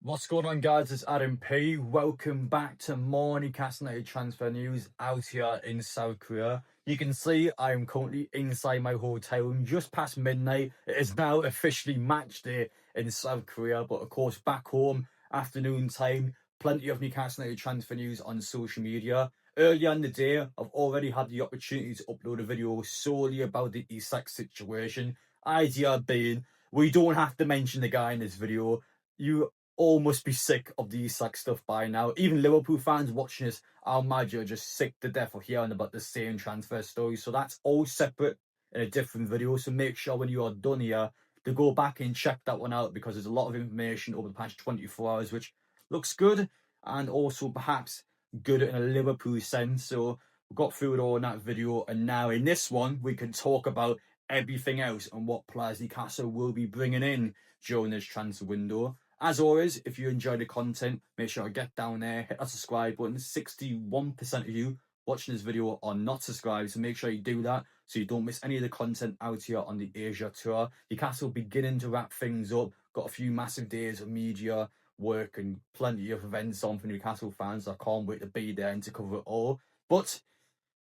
What's going on, guys? It's Adam P. Welcome back to more Newcastle United transfer news out here in South Korea. You can see I am currently inside my hotel room just past midnight. It is now officially match day in South Korea, but of course, back home, afternoon time, plenty of Newcastle United transfer news on social media. Earlier in the day, I've already had the opportunity to upload a video solely about the Isak situation. Idea being, we don't have to mention the guy in this video. You all must be sick of the Isak stuff by now. Even Liverpool fans watching this, I'll imagine, are just sick to death of hearing about the same transfer story. So that's all separate in a different video. So make sure when you are done here to go back and check that one out, because there's a lot of information over the past 24 hours which looks good and also perhaps good in a Liverpool sense. So we got through it all in that video, and now in this one we can talk about everything else and what players Newcastle will be bringing in during this transfer window. As always, if you enjoy the content, make sure to get down there, hit that subscribe button. 61% of you watching this video are not subscribed, so make sure you do that so you don't miss any of the content out here on the Asia tour. Newcastle beginning to wrap things up. Got a few massive days of media work and plenty of events on for Newcastle fans. I can't wait to be there and to cover it all. But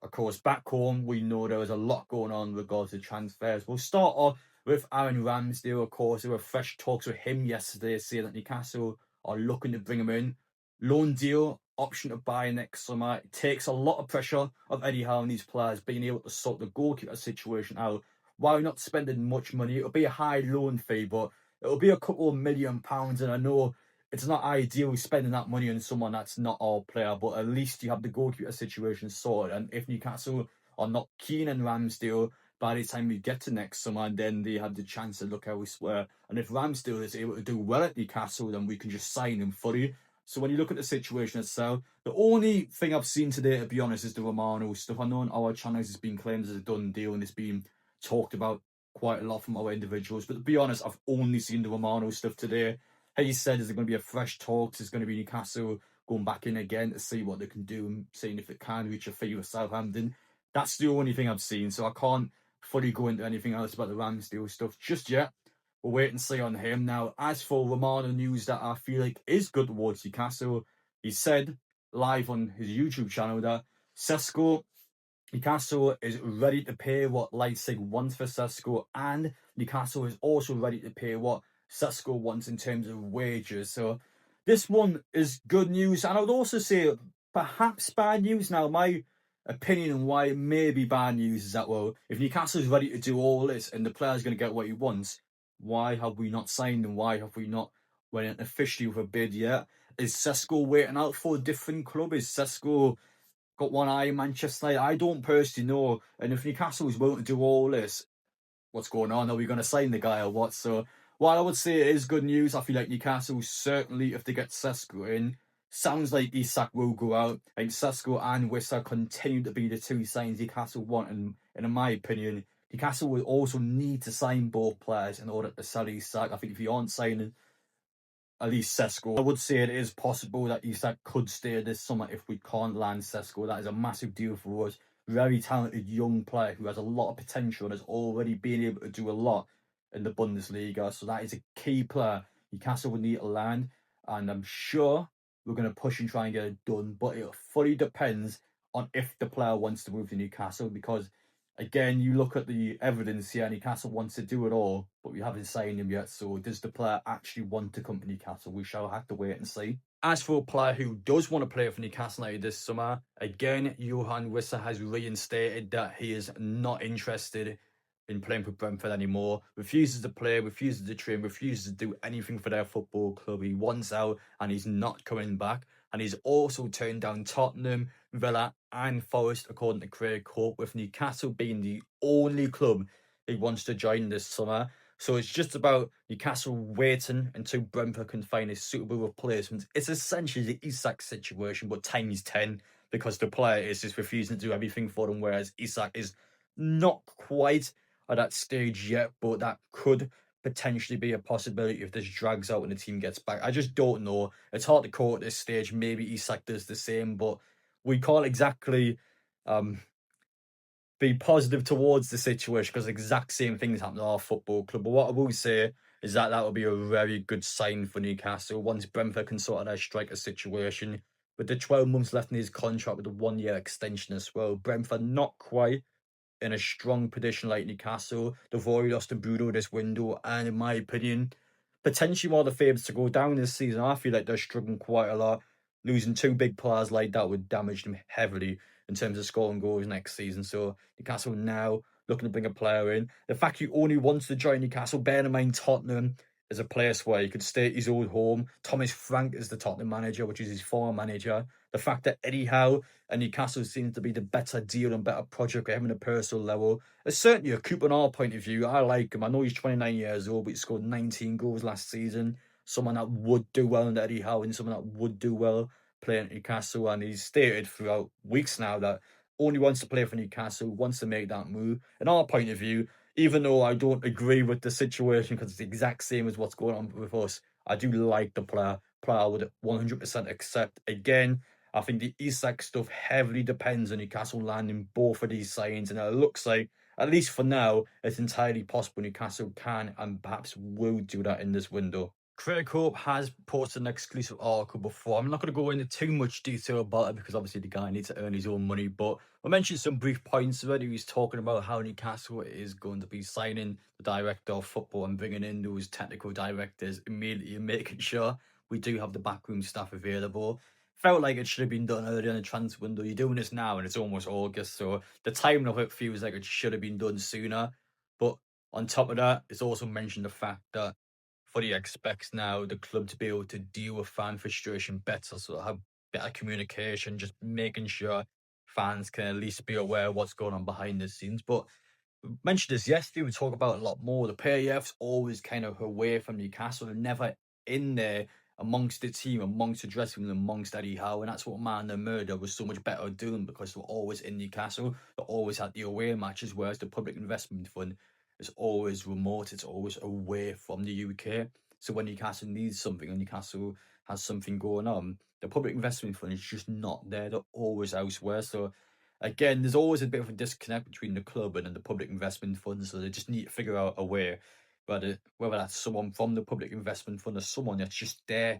of course, back home, we know there was a lot going on in regards to transfers. We'll start off with Aaron Ramsdale. Of course, there were fresh talks with him yesterday, saying that Newcastle are looking to bring him in. Loan deal, option to buy next summer. It takes a lot of pressure of Eddie Howe and these players being able to sort the goalkeeper situation out while not spending much money. It'll be a high loan fee, but it'll be a couple of £1 million. And I know it's not ideal spending that money on someone that's not our player, but at least you have the goalkeeper situation sorted. And if Newcastle are not keen on Ramsdale by the time we get to next summer, then they have the chance to look elsewhere. And if Ramsdale is able to do well at Newcastle, then we can just sign him fully. So when you look at the situation itself, the only thing I've seen today, to be honest, is the Romano stuff. I know on our channels it's been claimed as a done deal and it's been talked about quite a lot from our individuals. But to be honest, I've only seen the Romano stuff today. He said, is there going to be a fresh talks? There's going to be Newcastle going back in again to see what they can do and seeing if it can reach a fee with Southampton. That's the only thing I've seen. So I can't fully go into anything else about the Ramsdale stuff just yet. We'll wait and see on him. Now, as for Romano news that I feel like is good towards Newcastle, he said live on his YouTube channel that Sesko, Newcastle is ready to pay what Leipzig wants for Sesko, and Newcastle is also ready to pay what Sesko wants in terms of wages. So this one is good news, and I would also say perhaps bad news. Now, my opinion on why it may be bad news is that, well, if Newcastle is ready to do all this and the player's going to get what he wants, why have we not signed him? Why have we not went officially with a bid yet? Is Sesko waiting out for a different club? Is Sesko got one eye in Manchester United? I don't personally know. And if Newcastle is willing to do all this, what's going on? Are we going to sign the guy or what? So, while I would say it is good news, I feel like Newcastle, certainly if they get Sesko in, sounds like Isak will go out. I think Sesko and Wissa continue to be the two signs Newcastle want. And in my opinion, Newcastle will also need to sign both players in order to sell Isak. I think if you aren't signing at least Sesko, I would say it is possible that Isak could stay this summer if we can't land Sesko. That is a massive deal for us. Very talented young player who has a lot of potential and has already been able to do a lot in the Bundesliga. So that is a key player Newcastle would need to land. And I'm sure we're going to push and try and get it done. But it fully depends on if the player wants to move to Newcastle, because again, you look at the evidence here, Newcastle wants to do it all, but we haven't signed him yet. So does the player actually want to come to Newcastle? We shall have to wait and see. As for a player who does want to play for Newcastle United this summer, again, Yoane Wissa has reinstated that he is not interested in playing for Brentford anymore. Refuses to play, refuses to train, refuses to do anything for their football club. He wants out and he's not coming back. And he's also turned down Tottenham, Villa and Forest, according to Craig Hope, with Newcastle being the only club he wants to join this summer. So it's just about Newcastle waiting until Brentford can find a suitable replacement. It's essentially the Isak situation, but times 10, because the player is just refusing to do everything for them, whereas Isak is not quite at that stage yet, but that could potentially be a possibility if this drags out and the team gets back. I just don't know. It's hard to call at this stage. Maybe Isak does the same, but we can't exactly be positive towards the situation because exact same things happen to our football club. But what I will say, is that that will be a very good sign for Newcastle once Brentford can sort of their striker situation. With the 12 months left in his contract with a 1 year extension as well, Brentford not quite in a strong position like Newcastle. They've already lost to Bruno this window, and in my opinion, potentially one of the favourites to go down this season. I feel like they're struggling quite a lot. Losing two big players like that would damage them heavily in terms of scoring goals next season. So Newcastle now looking to bring a player in. The fact he only wants to join Newcastle, bear in mind Tottenham is a place where he could stay at his old home. Thomas Frank is the Tottenham manager, which is his former manager. The fact that Eddie Howe and Newcastle seems to be the better deal and better project for him on a personal level. It's certainly a coup on our point of view. I like him. I know he's 29 years old, but he scored 19 goals last season. Someone that would do well under Eddie Howe and someone that would do well playing at Newcastle. And he's stated throughout weeks now that only wants to play for Newcastle, wants to make that move. In our point of view, even though I don't agree with the situation because it's the exact same as what's going on with us, I do like the player. Player I would 100% accept. Again, I think the Isak stuff heavily depends on Newcastle landing both of these signings, and it looks like, at least for now, it's entirely possible Newcastle can and perhaps will do that in this window. Craig Hope has posted an exclusive article before. I'm not going to go into too much detail about it because obviously the guy needs to earn his own money, but I mentioned some brief points of it. He was talking about how Newcastle is going to be signing the director of football and bringing in those technical directors immediately and making sure we do have the backroom staff available. Felt like it should have been done earlier in the transfer window. You're doing this now and it's almost August, so the timing of it feels like it should have been done sooner. But on top of that, it's also mentioned the fact that Footy expects now the club to be able to deal with fan frustration better, so have better communication, just making sure fans can at least be aware of what's going on behind the scenes. But we mentioned this yesterday, we talk about it a lot more. The PAF's always kind of away from Newcastle. They're never in there amongst the team, amongst the dressing room, amongst Eddie Howe. And that's what Man the Murder was so much better doing because they were always in Newcastle. They always had the away matches, whereas the Public Investment Fund is always remote. It's always away from the UK. So when Newcastle needs something and Newcastle has something going on, the Public Investment Fund is just not there. They're always elsewhere. So again, there's always a bit of a disconnect between the club and the public investment fund, so they just need to figure out a way whether that's someone from the public investment fund or someone that's just there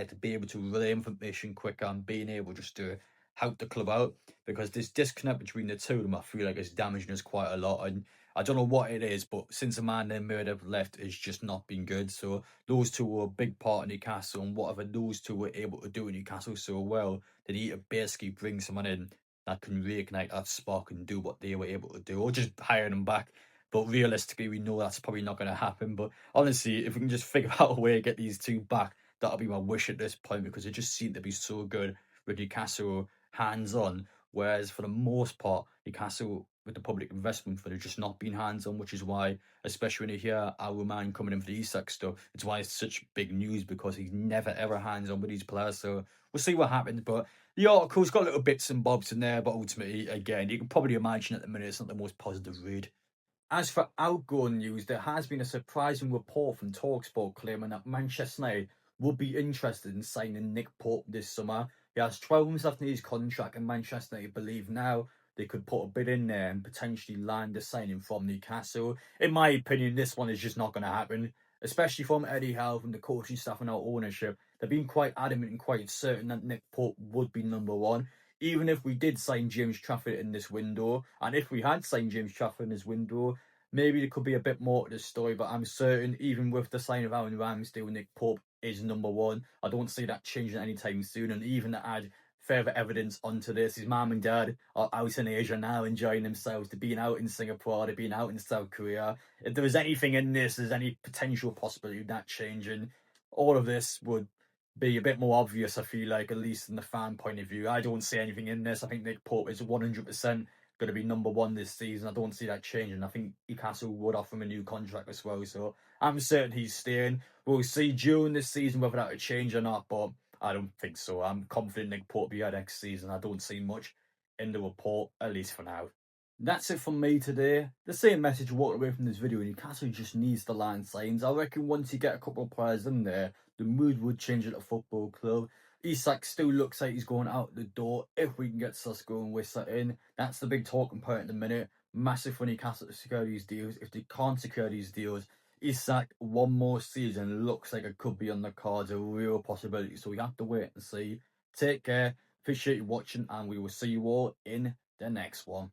to be able to relay information quicker and being able just to help the club out. Because this disconnect between the two of them, I feel like it's damaging us quite a lot. And I don't know what it is, but since the man named Murder left, it's just not been good. So those two were a big part of Newcastle, and whatever those two were able to do in Newcastle so well, they need to basically bring someone in that can reignite that spark and do what they were able to do, or just hire them back. But realistically, we know that's probably not going to happen. But honestly, if we can just figure out a way to get these two back, that'll be my wish at this point because it just seemed to be so good with Newcastle hands on. Whereas for the most part, Newcastle with the public investment fund has just not been hands on, which is why, especially when you hear our man coming in for the Isak stuff, it's why it's such big news because he's never ever hands on with these players. So we'll see what happens. But the article's got little bits and bobs in there, but ultimately, again, you can probably imagine at the minute it's not the most positive read. As for outgoing news, there has been a surprising report from Talksport claiming that Manchester United would be interested in signing Nick Pope this summer. He has 12 months left in his contract, and Manchester United believe now they could put a bid in there and potentially land a signing from Newcastle. In my opinion, this one is just not going to happen, especially from Eddie Howe, from the coaching staff and our ownership. They've been quite adamant and quite certain that Nick Pope would be number one. Even if we did sign James Trafford in this window, and if we had signed James Trafford in this window, maybe there could be a bit more to the story, but I'm certain even with the sign of Aaron Ramsdale, Nick Pope is number one. I don't see that changing anytime soon. And even to add further evidence onto this, his mum and dad are out in Asia now enjoying themselves. They're being out in Singapore, they're being out in South Korea. If there was anything in this, there's any potential possibility of that changing, all of this would be a bit more obvious, I feel like, at least in the fan point of view. I don't see anything in this. I think Nick Pope is 100% going to be number one this season. I don't see that changing. I think Newcastle would offer him a new contract as well. So I'm certain he's staying. We'll see during this season whether that would change or not, but I don't think so. I'm confident Nick Pope will be out next season. I don't see much in the report, at least for now. That's it from me today. The same message walked away from this video. Newcastle just needs to line signs. I reckon once you get a couple of players in there, the mood would change at the football club. Isak still looks like he's going out the door. If we can get Sesko and Wissa in, that's the big talking point at the minute. Massive for Newcastle to secure these deals. If they can't secure these deals, Isak one more season looks like it could be on the cards, a real possibility. So we have to wait and see. Take care. Appreciate you watching, and we will see you all in the next one.